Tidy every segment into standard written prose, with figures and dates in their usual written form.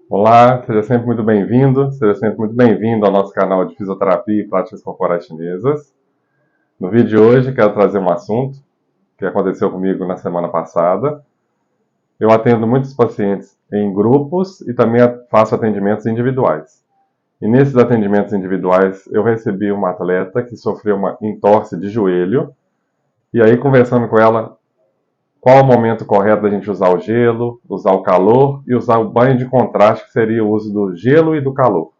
Olá, seja sempre muito bem-vindo, seja sempre muito bem-vindo ao nosso canal de fisioterapia e práticas corporais chinesas. No vídeo de hoje, quero trazer um assunto que aconteceu comigo na semana passada. Eu atendo muitos pacientes em grupos e também faço atendimentos individuais. E nesses atendimentos individuais, eu recebi uma atleta que sofreu uma entorse de joelho. E aí, conversando com ela, qual o momento correto da gente usar o gelo, usar o calor e usar o banho de contraste, que seria o uso do gelo e do calor,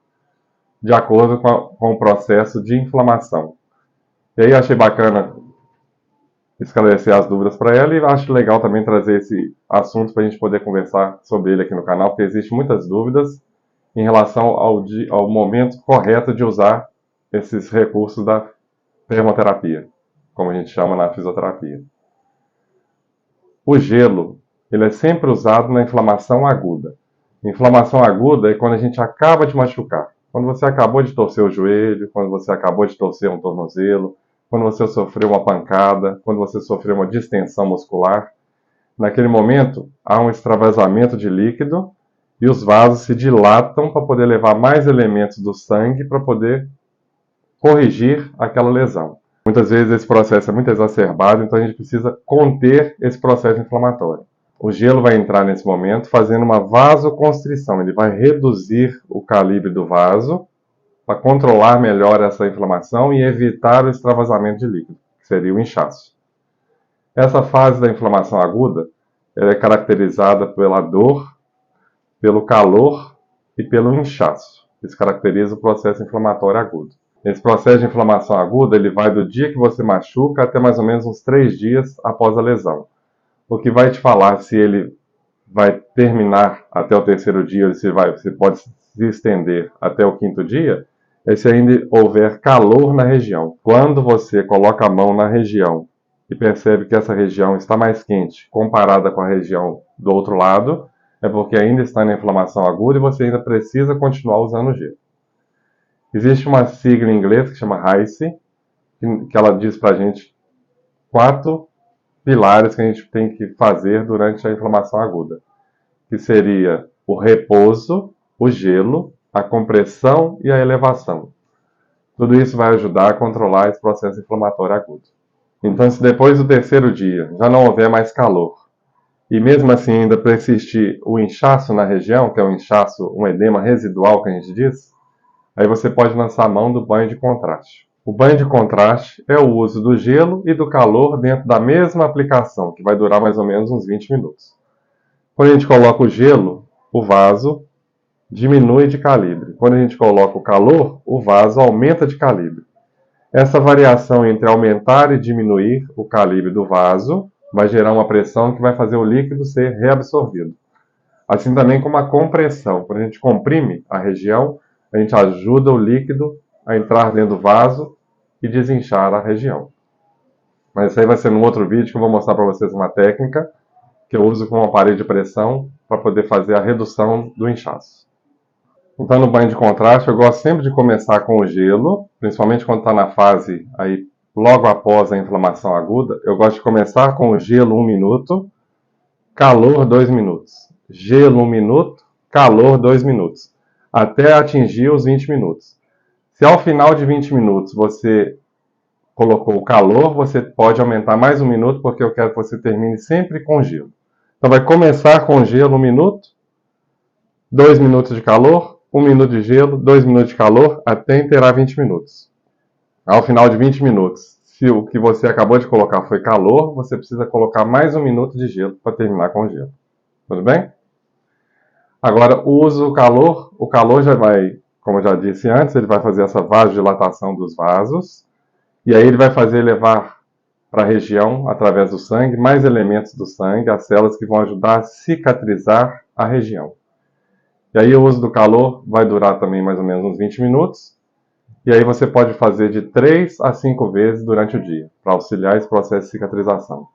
de acordo com o processo de inflamação. E aí achei bacana esclarecer as dúvidas para ela e acho legal também trazer esse assunto para a gente poder conversar sobre ele aqui no canal, porque existem muitas dúvidas em relação ao momento correto de usar esses recursos da termoterapia, como a gente chama na fisioterapia. O gelo, ele é sempre usado na inflamação aguda. Inflamação aguda é quando a gente acaba de machucar. Quando você acabou de torcer o joelho, quando você acabou de torcer um tornozelo, quando você sofreu uma pancada, quando você sofreu uma distensão muscular. Naquele momento, há um extravasamento de líquido e os vasos se dilatam para poder levar mais elementos do sangue para poder corrigir aquela lesão. Muitas vezes esse processo é muito exacerbado, então a gente precisa conter esse processo inflamatório. O gelo vai entrar nesse momento fazendo uma vasoconstrição, ele vai reduzir o calibre do vaso para controlar melhor essa inflamação e evitar o extravasamento de líquido, que seria o inchaço. Essa fase da inflamação aguda ela é caracterizada pela dor, pelo calor e pelo inchaço. Isso caracteriza o processo inflamatório agudo. Esse processo de inflamação aguda ele vai do dia que você machuca até mais ou menos uns 3 dias após a lesão. O que vai te falar se ele vai terminar até o terceiro dia, ou se pode se estender até o quinto dia, é se ainda houver calor na região. Quando você coloca a mão na região e percebe que essa região está mais quente comparada com a região do outro lado, é porque ainda está na inflamação aguda e você ainda precisa continuar usando o gelo. Existe uma sigla em inglês que chama RICE, que ela diz para a gente 4 pilares que a gente tem que fazer durante a inflamação aguda, que seria o repouso, o gelo, a compressão e a elevação. Tudo isso vai ajudar a controlar esse processo inflamatório agudo. Então, se depois do terceiro dia já não houver mais calor, e mesmo assim ainda persistir o inchaço na região, que é um inchaço, um edema residual que a gente diz, aí você pode lançar a mão do banho de contraste. O banho de contraste é o uso do gelo e do calor dentro da mesma aplicação, que vai durar mais ou menos uns 20 minutos. Quando a gente coloca o gelo, o vaso diminui de calibre. Quando a gente coloca o calor, o vaso aumenta de calibre. Essa variação entre aumentar e diminuir o calibre do vaso vai gerar uma pressão que vai fazer o líquido ser reabsorvido. Assim também como a compressão. Quando a gente comprime a região, a gente ajuda o líquido a entrar dentro do vaso e desinchar a região. Mas isso aí vai ser num outro vídeo que eu vou mostrar para vocês uma técnica que eu uso com um aparelho de pressão para poder fazer a redução do inchaço. Então, no banho de contraste, eu gosto sempre de começar com o gelo, principalmente quando está na fase aí logo após a inflamação aguda. Eu gosto de começar com o gelo 1 minuto, calor 2 minutos. Gelo 1 minuto, calor 2 minutos, até atingir os 20 minutos. Se ao final de 20 minutos você colocou o calor, você pode aumentar mais 1 minuto, porque eu quero que você termine sempre com gelo. Então vai começar com gelo 1 minuto, 2 minutos de calor, 1 minuto de gelo, 2 minutos de calor, até inteirar 20 minutos. Ao final de 20 minutos, se o que você acabou de colocar foi calor, você precisa colocar mais 1 minuto de gelo para terminar com gelo. Tudo bem? Agora, o calor já vai, como eu já disse antes, ele vai fazer essa vasodilatação dos vasos, e aí ele vai fazer levar para a região, através do sangue, mais elementos do sangue, as células que vão ajudar a cicatrizar a região. E aí o uso do calor vai durar também mais ou menos uns 20 minutos, e aí você pode fazer de 3 a 5 vezes durante o dia, para auxiliar esse processo de cicatrização.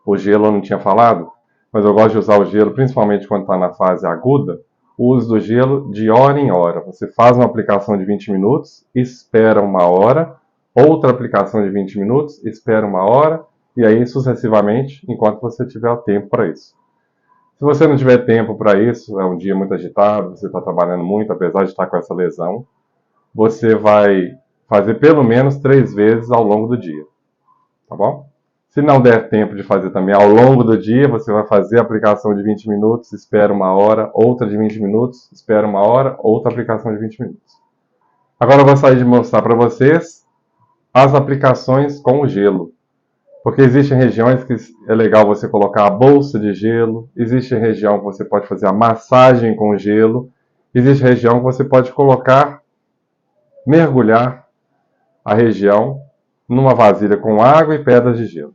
O gelo eu não tinha falado, mas eu gosto de usar o gelo, principalmente quando está na fase aguda, o uso do gelo de hora em hora. Você faz uma aplicação de 20 minutos, espera 1 hora, outra aplicação de 20 minutos, espera 1 hora, e aí sucessivamente, enquanto você tiver o tempo para isso. Se você não tiver tempo para isso, é um dia muito agitado, você está trabalhando muito, apesar de estar com essa lesão, você vai fazer pelo menos 3 vezes ao longo do dia, tá bom? Se não der tempo de fazer também ao longo do dia, você vai fazer a aplicação de 20 minutos, espera 1 hora, outra de 20 minutos, espera 1 hora, outra aplicação de 20 minutos. Agora eu gostaria de mostrar para vocês as aplicações com o gelo. Porque existem regiões que é legal você colocar a bolsa de gelo, existe região que você pode fazer a massagem com gelo, existe região que você pode colocar, mergulhar a região numa vasilha com água e pedras de gelo.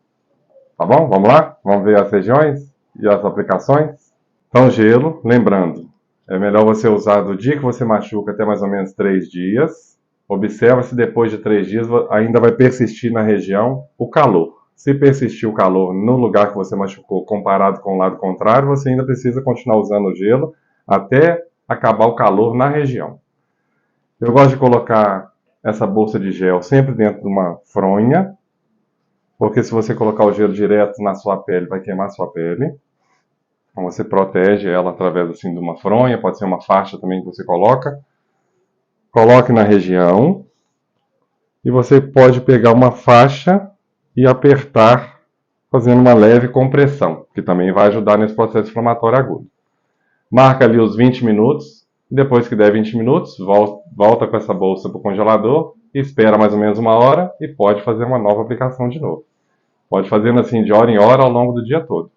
Tá bom? Vamos lá? Vamos ver as regiões e as aplicações? Então, gelo, lembrando, é melhor você usar do dia que você machuca até mais ou menos 3 dias. Observa se depois de 3 dias ainda vai persistir na região o calor. Se persistir o calor no lugar que você machucou comparado com o lado contrário, você ainda precisa continuar usando o gelo até acabar o calor na região. Eu gosto de colocar essa bolsa de gel sempre dentro de uma fronha, porque se você colocar o gelo direto na sua pele, vai queimar a sua pele. Então você protege ela através assim, de uma fronha, pode ser uma faixa também que você coloca. Coloque na região e você pode pegar uma faixa e apertar fazendo uma leve compressão, que também vai ajudar nesse processo inflamatório agudo. Marca ali os 20 minutos, e depois que der 20 minutos, volta com essa bolsa para o congelador, espera mais ou menos 1 hora e pode fazer uma nova aplicação de novo. Pode fazendo assim de hora em hora ao longo do dia todo.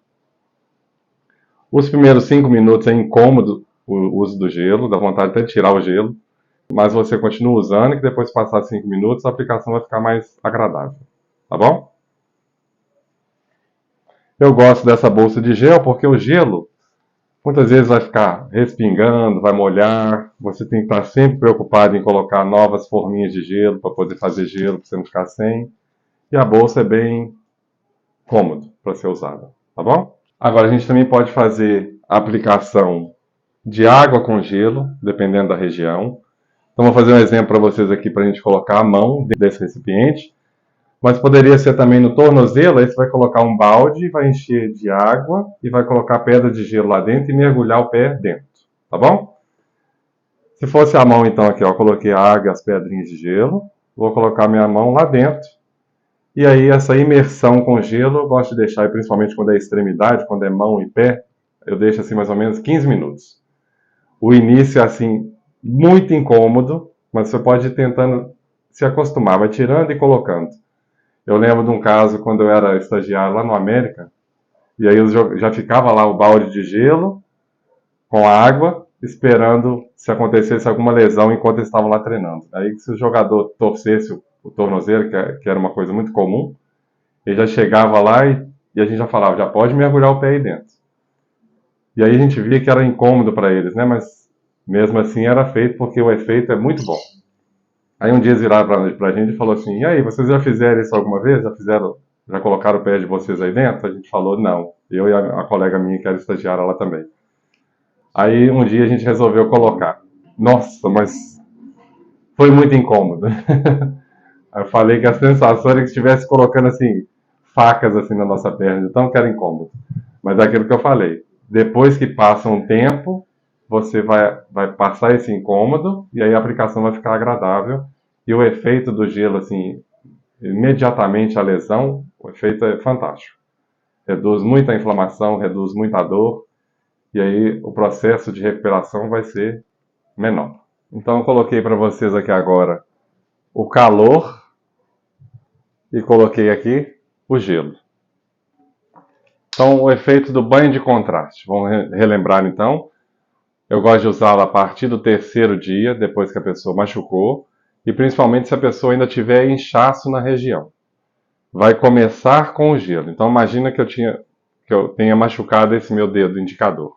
Os primeiros 5 minutos é incômodo o uso do gelo, dá vontade até de tirar o gelo, mas você continua usando, que depois de passar 5 minutos a aplicação vai ficar mais agradável. Tá bom? Eu gosto dessa bolsa de gel porque o gelo muitas vezes vai ficar respingando, vai molhar. Você tem que estar sempre preocupado em colocar novas forminhas de gelo para poder fazer gelo, para você não ficar sem. E a bolsa é bem cômodo para ser usada, tá bom? Agora a gente também pode fazer a aplicação de água com gelo, dependendo da região. Então vou fazer um exemplo para vocês aqui para a gente colocar a mão desse recipiente. Mas poderia ser também no tornozelo, aí você vai colocar um balde, vai encher de água e vai colocar pedra de gelo lá dentro e mergulhar o pé dentro, tá bom? Se fosse a mão então aqui, ó, coloquei a água e as pedrinhas de gelo, vou colocar minha mão lá dentro. E aí essa imersão com gelo eu gosto de deixar, principalmente quando é extremidade, quando é mão e pé, eu deixo assim mais ou menos 15 minutos. O início é assim, muito incômodo, mas você pode ir tentando se acostumar, vai tirando e colocando. Eu lembro de um caso quando eu era estagiário lá no América, e aí eu já ficava lá o balde de gelo com água, esperando se acontecesse alguma lesão enquanto eles estavam lá treinando. Aí se o jogador torcesse o tornozelo, que era uma coisa muito comum, ele já chegava lá e a gente já falava, já pode mergulhar o pé aí dentro. E aí a gente via que era incômodo para eles, né? Mas mesmo assim era feito porque o efeito é muito bom. Aí um dia eles viraram pra gente e falou assim, e aí, vocês já fizeram isso alguma vez? Já colocaram o pé de vocês aí dentro? A gente falou, não. Eu e a colega minha que era estagiária lá também. Aí um dia a gente resolveu colocar. Nossa, mas foi muito incômodo. Aí eu falei que a sensação era que estivesse colocando assim, facas assim na nossa perna, de tão que era incômodo. Mas é aquilo que eu falei. Depois que passa um tempo, você vai passar esse incômodo e aí a aplicação vai ficar agradável. E o efeito do gelo, assim, imediatamente a lesão, o efeito é fantástico. Reduz muita inflamação, reduz muita dor, e aí o processo de recuperação vai ser menor. Então eu coloquei para vocês aqui agora o calor e coloquei aqui o gelo. Então o efeito do banho de contraste. Vamos relembrar então. Eu gosto de usá-lo a partir do 3º dia, depois que a pessoa machucou, e principalmente se a pessoa ainda tiver inchaço na região. Vai começar com o gelo. Então imagina que eu tenha machucado esse meu dedo indicador.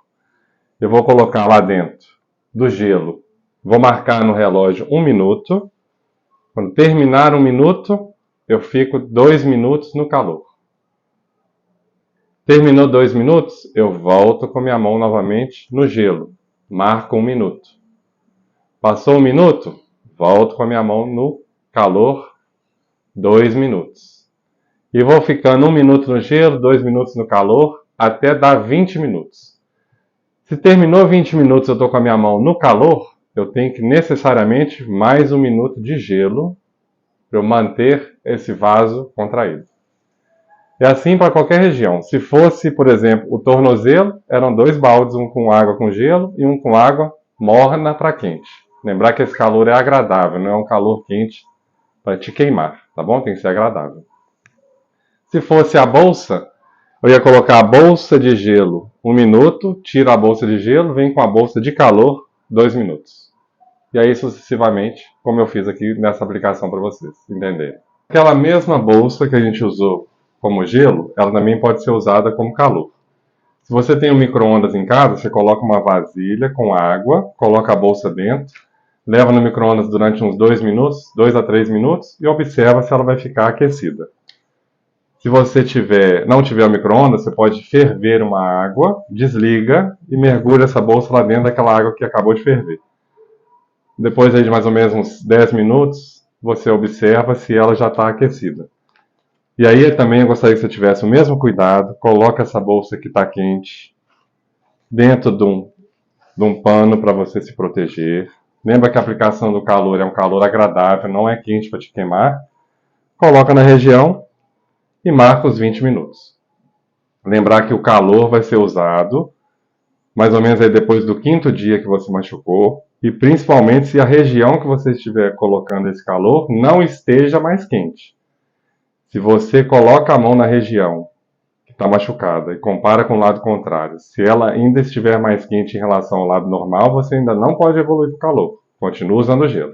Eu vou colocar lá dentro do gelo. Vou marcar no relógio 1 minuto. Quando terminar 1 minuto, eu fico 2 minutos no calor. Terminou 2 minutos, eu volto com minha mão novamente no gelo. Marco 1 minuto. Passou 1 minuto, volto com a minha mão no calor, 2 minutos. E vou ficando 1 minuto no gelo, 2 minutos no calor, até dar 20 minutos. Se terminou 20 minutos eu estou com a minha mão no calor, eu tenho que necessariamente mais 1 minuto de gelo para eu manter esse vaso contraído. É assim para qualquer região. Se fosse, por exemplo, o tornozelo, eram 2 baldes, um com água com gelo e um com água morna para quente. Lembrar que esse calor é agradável, não é um calor quente para te queimar, tá bom? Tem que ser agradável. Se fosse a bolsa, eu ia colocar a bolsa de gelo 1 minuto, tiro a bolsa de gelo, venho com a bolsa de calor 2 minutos. E aí sucessivamente, como eu fiz aqui nessa aplicação para vocês entenderem. Aquela mesma bolsa que a gente usou como gelo, ela também pode ser usada como calor. Se você tem um micro-ondas em casa, você coloca uma vasilha com água, coloca a bolsa dentro, leva no micro-ondas durante uns 2 minutos, 2 a 3 minutos, e observa se ela vai ficar aquecida. Se você não tiver o micro-ondas, você pode ferver uma água, desliga e mergulha essa bolsa lá dentro daquela água que acabou de ferver. Depois aí de mais ou menos uns 10 minutos, você observa se ela já está aquecida. E aí também eu gostaria que você tivesse o mesmo cuidado, coloca essa bolsa que está quente dentro de um pano para você se proteger. Lembra que a aplicação do calor é um calor agradável, não é quente para te queimar. Coloca na região e marca os 20 minutos. Lembrar que o calor vai ser usado mais ou menos aí depois do 5º dia que você machucou, e principalmente se a região que você estiver colocando esse calor não esteja mais quente. Se você coloca a mão na região que está machucada e compara com o lado contrário, se ela ainda estiver mais quente em relação ao lado normal, você ainda não pode evoluir para o calor. Continua usando o gelo.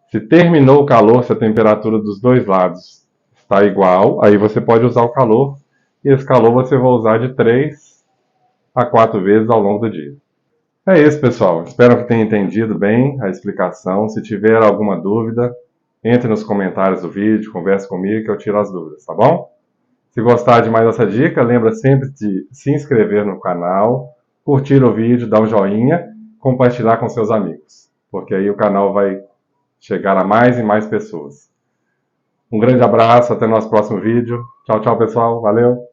Se terminou o calor, se a temperatura dos dois lados está igual, aí você pode usar o calor, e esse calor você vai usar de 3 a 4 vezes ao longo do dia. É isso, pessoal. Espero que tenha entendido bem a explicação. Se tiver alguma dúvida, entre nos comentários do vídeo, converse comigo que eu tiro as dúvidas, tá bom? Se gostar de mais essa dica, lembra sempre de se inscrever no canal, curtir o vídeo, dar um joinha, compartilhar com seus amigos, porque aí o canal vai chegar a mais e mais pessoas. Um grande abraço, até o nosso próximo vídeo. Tchau, tchau, pessoal. Valeu!